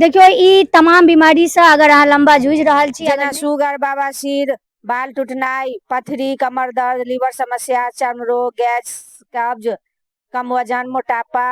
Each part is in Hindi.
देखियो ई तमाम बीमारी से अगर अहाँ लंबा जूझ रहल छी, जेना शुगर, बवासीर, बाल टूटनाई, पथरी, कमर दर्द, लीवर समस्या, चर्म रोग, गैस, कब्ज, कम वजन, मोटापा,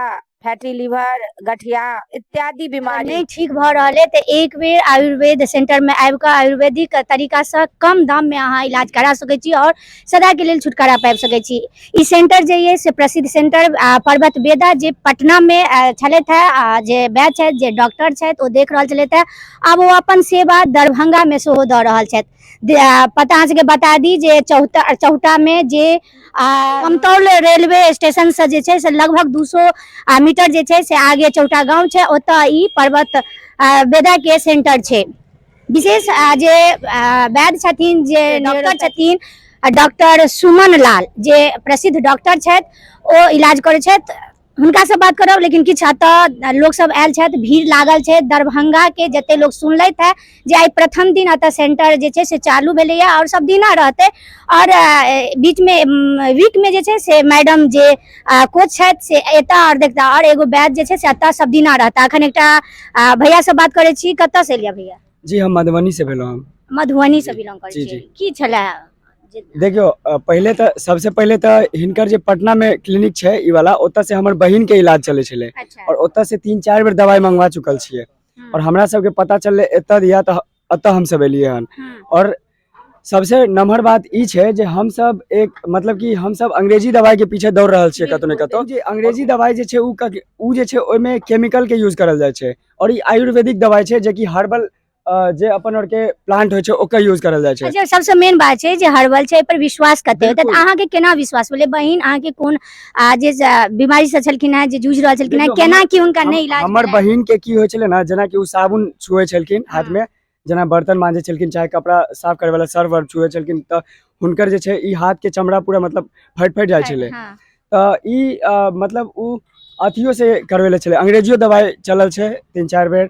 फैटी लीवर, गठिया इत्यादि बीमारी नहीं ठीक भ रहल है तो एक बेर आयुर्वेद सेंटर में आबि के आयुर्वेदिक तरीका से कम दाम में अहाँ इलाज करा सकै छी और सदा के लेल छुटकारा पाबि सकै छी। ई सेंटर जे ये से प्रसिद्ध सेंटर पर्वत वेदा जे पटना में छलैथ है, जे वैद्य छथि, जे डॉक्टर छथि, ओ देख रहल छलैथ है, आब वो अपन सेवा दरभंगा में सेहो दऽ रहल छथि। पता अहाँ सबके बता दी जे चौटा में जे कमतौल रेलवे स्टेशन से जे छै से लगभग 200 मीटर जे छै से आगे चौटा गांव छै, ओतऽ ई पर्वत वेदा के सेंटर छै। विशेष जे वैद्य छथिन, जे डॉक्टर छथिन, डॉक्टर सुमन लाल जे प्रसिद्ध डॉक्टर छथि, ओ इलाज करै छथि। हुनका से बात करब, लेकिन किछु एतऽ लोक सब आयल छथि, भीड़ लागल छै। दरभंगा के जते लोग सुनलथि है जे आइ प्रथम दिन एतऽ सेंटर जे छै से चालू भेलैया और सब दिना रहतै, और बीच में वीक में जे छै से मैडम जे कोच छथि से एता और देखता, और एगो बैच जे छै से एता सब दिना रहता। अखन एकटा भैया से बात करे छी। कतऽ से एलिया भैया? जी हम मधुबनी से भेलो। हम मधुबनी से बिलोंग करे छी। की छले? देखियो पहले तो सबसे पहले तो हिनकर जे पटना में क्लिनिक छै ई वाला, ओतऽ से हमर बहिन के इलाज चले छले। अच्छा। और ओतऽ से 3-4 बेर दवाई मंगवा चुकल छियै और हमरा सबके पता चलले एतऽ दिया तो एतऽ हम सब एलिए हन। और सबसे नम्हर बात ई छै जे हम सब एक मतलब कि हम सब अंग्रेजी दवाई के पीछे दौड़ रहल छियै कतौ ने कतौ। जे अंग्रेजी दवाई जे छै उ जे छै ओइमे केमिकल के यूज करल जाय छै, और ई आयुर्वेदिक दवाई छै जे कि हर्बल जे अपन और के प्लांट होय छै ओकर यूज करल जाय छै। अच्छा, सबसे मेन बात छै जे हर्बल छै, पर विश्वास कते होतै? त अहाँ के केना विश्वास भेलै? बहिन अहाँ के कोन जे बीमारी से छलखिन है, जे जूझ रहल छलखिन है, केना की हुनका नहीं इलाज? हमर बहिन के की होय छलै ना, जेना कि उ साबुन छुए छलखिन हाथ में, जेना बर्तन मांजे छलखिन चाहे कपड़ा साफ करे वाला सर्फ वर्फ छुए छलखिन, त हुनकर जे छै ई हाथ के चमड़ा पूरा मतलब फट जाय छलै। त ई मतलब उ अथियो से करवेले छलै, अंग्रेजियो दवाई चलल छै 3-4 बेर।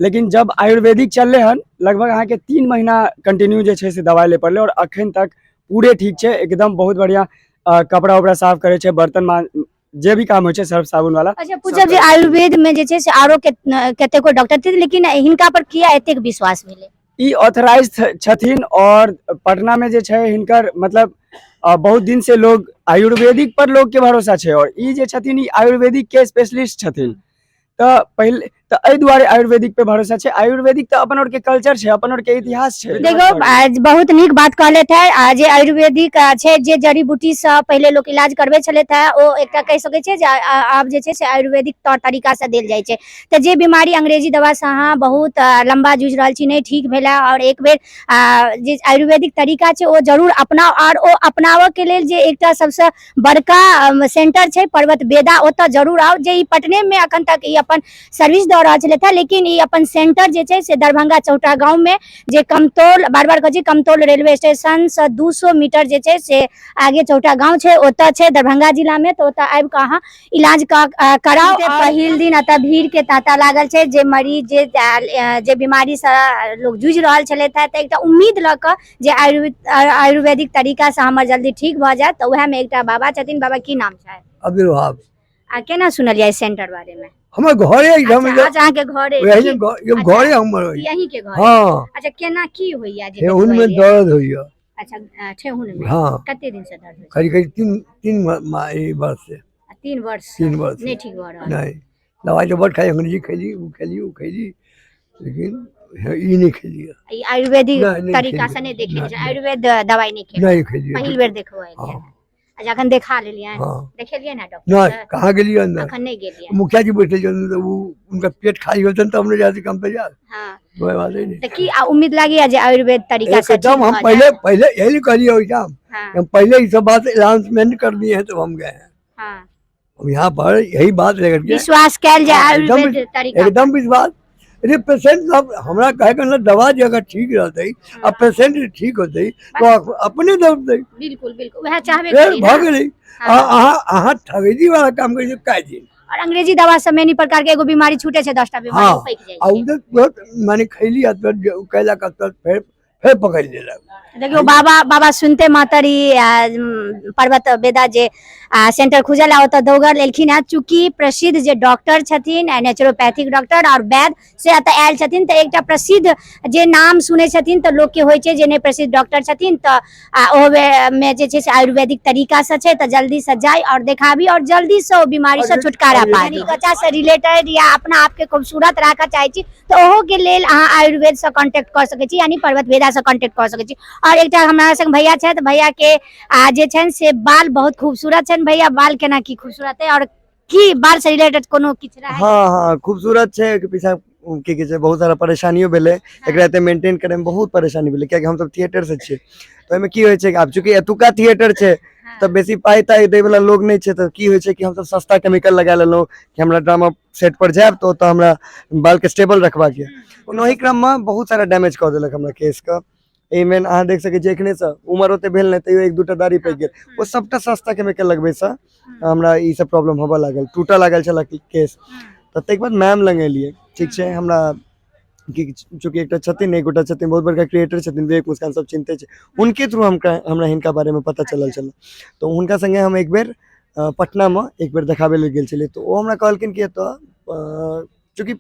लेकिन जब आयुर्वेदिक चलले हन, लगभग अहाँ के 3 महीना कंटिन्यू जे छै से दवाई ले पड़ले, और अखन तक पूरे ठीक छै एकदम। बहुत बढ़िया कपड़ा उपड़ा साफ करे छै, बर्तन जे भी काम होय छै सर्फ साबुन वाला। अच्छा, पूछब जे आयुर्वेद में जे छै से आरो कते को डॉक्टर थे, लेकिन हिनका पर किया एतेक विश्वास भेलै? ई ऑथराइज छथिन, और पटना में जे छै हिनकर मतलब बहुत दिन से लोग आयुर्वेदिक पर लोग के भरोसा छै, और ई जे छथिन ई आयुर्वेदिक के स्पेशलिस्ट छथिन। त पहले त एहि दुआरे आयुर्वेदिक पे भरोसा छै। आयुर्वेदिक त अपन और के कल्चर छै, अपन और के इतिहास छै। देखो बहुत नीक बात कहले थे, जे आयुर्वेदिक छै, जे जड़ी बूटी से पहले लोग इलाज करबे छले थे, ओ एकटा कह सके छै जे आब जे छै से आयुर्वेदिक तौर तरीका से देल जाय छै। त जे बीमारी अंग्रेजी दवा से अहाँ बहुत लंबा जूझ रहल छी, नहीं ठीक भेला, और एक बेर जे आयुर्वेदिक तरीका छै ओ जरूर अपनाओ, और ओ अपनावे के लेल जे एकटा सबसे बड़का सेंटर छै पर्वत वेदा, ओतऽ जरूर आओ। जे ई पटने में अखन तक ई अपन सर्विस दऽ रहल छलै था, लेकिन ई अपन सेंटर जे छै से दरभंगा चौटा गांव में, जे कमतौल बार कहै छी कमतौल रेलवे स्टेशन से 200 मीटर जे छै से आगे चौटा गांव छै, ओतऽ छै दरभंगा जिला में। तो ओतऽ आबि कऽ अहाँ इलाज कराओ। पहिल दिन एतऽ भीड़ के तांता लागल छै, जे मरीज जे बीमारी से लोग जूझ रहल छलै था, तऽ एकटा उम्मीद लऽ कऽ जे आयुर्वेदिक तरीका से हमर जल्दी ठीक भऽ जायत। तऽ उएह में एकटा बाबा छथिन। बाबा की नाम छै? अब्दुल वहाब। केना सुनलियै सेंटर बारे में? हमर घरे एकदम अहाँ के घरे घरे हमर यही के घर? हां। अच्छा, केना की होइया? जे ठेहुन में दर्द होइया। अच्छा, ठेहुन में? हां। कते दिन से दर्द होइया? करीब 3 वर्ष से। 3 वर्ष? 3 वर्ष नहीं ठीक भऽ रहल? नहीं, दवाई तो बहुत खाई, अंग्रेजी खैली, वो खैली, लेकिन ई नहीं खैली। आयुर्वेदिक तरीका से नहीं देखिए? आयुर्वेद दवाई नहीं खेली? नहीं खैली। पहिल बेर देखबो? अच्छा, अखन देखा लेलिए? देखेलिए ना डॉक्टर? नहीं, कहाँ गेलिए अंदर? अखन नहीं गेलिए? मुखिया जी बैठे जन, तो वो उनका पेट खाली होतन तो हमने जाते काम पे जा। हां, वो बात है नहीं। तो की उम्मीद लागी है जे आयुर्वेद तरीका से एकदम हम पहले यही कहलिए हो जाम। हम पहले ही सब बात अनाउंसमेंट कर दिए हैं, तो हम गए हैं। हां, हम यहाँ पर यही बात लेकर के विश्वास कैल जाए आयुर्वेद तरीका? एकदम विश्वास। अरे पेशेंट सब हमरा कहे के मतलब दवा जे अगर ठीक रहते, अब पेशेंट ठीक होते तो अपने दर्द दे। बिल्कुल बिल्कुल, वह चाहबे करी ना। भ गेलै। अहाँ ठगेजी वाला काम करै काय दिन। और अंग्रेजी दवा से मेनी प्रकार के एगो बीमारी छूटे छै, 10टा बीमारी पैक जाय छै। उधर बहुत माने खैली कैला का फिर पकड़ लेलक। देखियो बाबा सुनते मातरी पर्वत वेदा जे सेंटर खुजल आ ओतऽ दौगल एलखिन है, चूँकि प्रसिद्ध जे डॉक्टर छथिन नेचुरोपैथिक डॉक्टर और वैद्य से एतऽ आयल छथिन, तऽ एकटा प्रसिद्ध जे नाम सुनै छथिन तऽ लोकके होइ छै जे नहि प्रसिद्ध डॉक्टर छथिन तऽ ओहोमे जे छै से आयुर्वेदिक तरीका से छै तऽ जल्दी से जाय और देखाबी और जल्दी से ओ बीमारी से छुटकारा पाबी। त्वचा से रिलेटेड या अपना आप के खूबसूरत राखऽ चाहै छी तऽ ओहो के लेल अहाँ आयुर्वेद से कांटेक्ट कर सकै छी, यानी पर्वत वेदा से कांटेक्ट कर सकै छी। और एकटा हमरा संग भैया छथि, भैया के जे छनि से बाल बहुत खूबसूरत छनि। भैया बाल केना की खूबसूरत है और की बाल से रिलेटेड कोनो किछु रहै? हाँ हाँ खूबसूरत छै, पीछा की कहै छै बहुत सारा परेशानियों भेलै, एकरा एते मेंटेन करे में बहुत परेशानी भेलै, कियाकि हम सब थिएटर से छियै तो एमे की होइ छै कि आब चूंकि एतुका थिएटर छै तऽ बेसी पाई ताई दै वाला लोग नहीं छै, तऽ की होइ छै कि हम सब सस्ता केमिकल लगा लेलहुँ कि हमरा ड्रामा सेट पर जायब तो ओतऽ हमरा बाल के स्टेबल रखबाक ये, ओहि क्रम में बहुत सारा डैमेज कऽ देलक हमरा केस के। एहिमे अहाँ देख सकै छियै एखने से उमर ओते भेल नहीं तैयो एक दूटा दाढ़ी पाकि गेल, ओ सबटा सस्ता केमिकल लगबै से हमरा ई सब प्रॉब्लम होबऽ लागल, टूटऽ लागल छल केस। तऽ ताहिके बाद मैम लग एलियै, ठीक छै हमरा चूँकि एकटा छथिन, एक गोटा छथिन बहुत बड़का क्रिएटर छथिन, विवेक मुस्कान सब चिन्हते छै, उनके थ्रू हमरा हिनका बारे में पता चलल छल। तो हुनका संगे हम एक बेर पटना में एक बेर देखाबे लेल गेल छलियै, तो ओ हमरा कहलखिन कि एतऽ चूँकि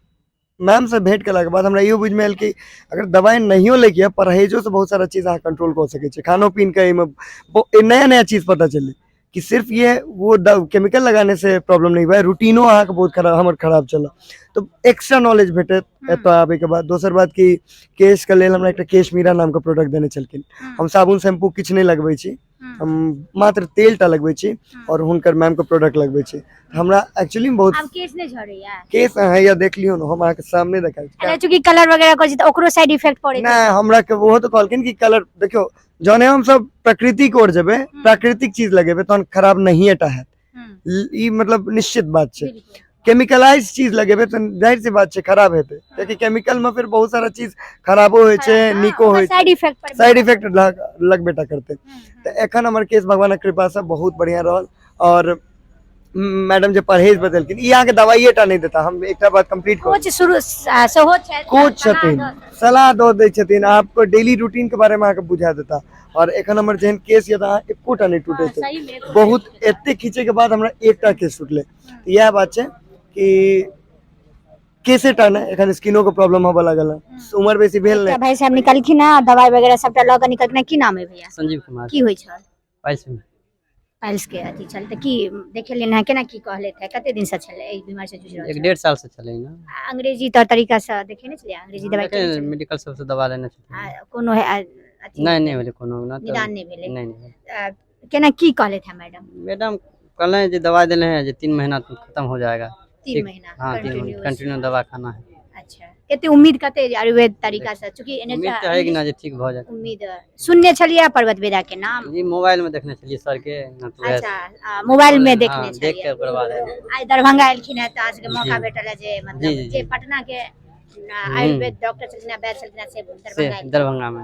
मैम से भेंट केला के बाद हमरा इहो बुझ में आयल कि अगर दवाई नहियो लैके यऽ परहेजो से बहुत सारा चीज अहाँ कंट्रोल कर सकै छी, खानो पीन के नया नया चीज पता चले कि सिर्फ ये वो केमिकल लगाने से प्रॉब्लम नहीं हुआ, रूटीनो अहाँ के बहुत खराब हमर खराब चला, तो एक्स्ट्रा नॉलेज भेटत एतऽ आबे के बाद। दोसर बात कि केश के लेल हमरा एकटा केश मीरा नाम के प्रोडक्ट देने छलखिन, हम साबुन शैम्पू किछु नहीं लगबै छी, हम मात्र तेल टा लगबै छी और हुनकर मैम के प्रोडक्ट लगबै छी। हमरा एक्चुअली बहुत आब केस नहि झड़ैया, केस हैया देख लियो ना, हम अहाँ के सामने देखाइ छी। अरे चूँकि कलर वगैरह करै छी तऽ ओकरो साइड इफेक्ट पड़ै छै? नहीं हमरा के वो तो कहलखिन कि कलर देखियो जौने हम सब प्रकृति की ओर जेबे, प्राकृतिक चीज लगेबे तहन खराब नहीं टा हैत, ई मतलब निश्चित बात छै। केमिकलाइज चीज लगेबे तो जाहिर सी बात छै खराब हेतै, कियाकि केमिकल में फिर बहुत सारा चीज खराबो होइ छै, नीको होइ छै, साइड इफेक्ट लगबेटा करते। तो एखन हमर केस भगवानक कृपा से बहुत बढ़िया रहल, और मैडम जे परहेज बतेलखिन ई अहाँ के दवाइए टा नहीं देता, हम एकटा बात कंप्लीट कर कोच शुरू सेहो छै, कोच छथिन, सलाह दो दै छथिन, आपको डेली रूटीन के बारे में अहाँके बुझा देता। और एखन हमर जेहन केस यऽ अहाँ एकोटा नहीं टूटे छै, बहुत एते खींचे के बाद हमरा एकटा केस टूटले, यह बात छै कि केसे टा ने एखन स्किनो के प्रॉब्लम होबऽ लागल है, उम्र बेसी भेल नहीं। भाई साहब निकलखिन है, दवाई वगैरह सबटा लऽ कऽ निकलखिन है, की नाम है भैया? संजीव कुमार। की होइ छल? पाइल्स के अथी छल तऽ की देखेलियन है, केना की कहले थे, कते दिन से छले एई बीमारी से जूझ रहल? 1.5 साल से चले ना। अंग्रेजी तौर तरीका से देखेने छलिए, अंग्रेजी दवाई के मेडिकल सबसे दवा लेने छथिन। कोनो है अथी नहीं भेले कोनो ना, निदान नहीं भेले? नहीं। केना की कहले थे मैडम? मैडम कहले जे दवाई देले हैं जे 3 महीना खत्म हो जाएगा। 3 महीना? हाँ 3 महीना कंटिन्यू दवा खाना है। अच्छा, कते उम्मीद कते आयुर्वेद तरीका से, चूंकि उम्मीद तो है कि ना जे ठीक हो जाए। उम्मीद सुनने छलिए पर्वत वेदा के नाम? जी मोबाइल में देखने छलिए सर के ना, तो अच्छा मोबाइल में देखने छलिए, देख के ओकर बाद आइ दरभंगा एलखिन है तऽ आज के मौका भेटल है जे मतलब जे पटना के आयुर्वेद डॉक्टर छलखिन, वैद्य छलखिन से दरभंगा में